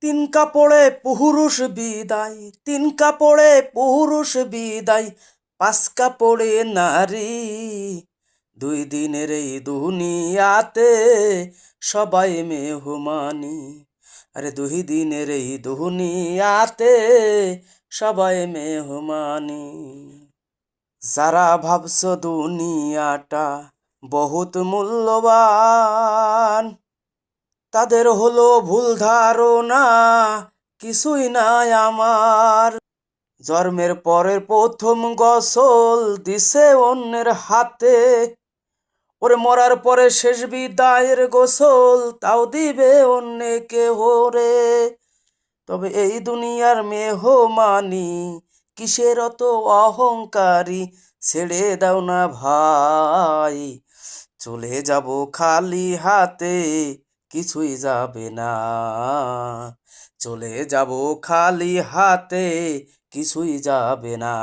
তিন কাপড়ে পুরুষ বিদায়, তিন কাপড়ে পুরুষ বিদায়, পাঁচ কাপড়ে নারী। দুই দিনের এই দুনিয়াতে সবাই মেহমানি। আরে দুই দিনের এই দুনিয়াতে সবাই মেহমানি। যারা ভাবছো দুনিয়াটা বহুত মূল্যবান, তাদের হলো ভুল ধারণা, কিছুই নাই আমার। জন্মের পরের প্রথম গোসল দিছে অন্যের হাতে, ওরে মরার পরে শেষ বিদায়ের গোসল তাও দিবে অন্য কেহ রে। তবে এই দুনিয়ার মেহমানি, কিসের অত অহংকারী, ছেড়ে দাও না ভাই। চলে যাব খালি হাতে, কিছুই যাবে না। চলে যাব খালি হাতে, কিছুই যাবে না।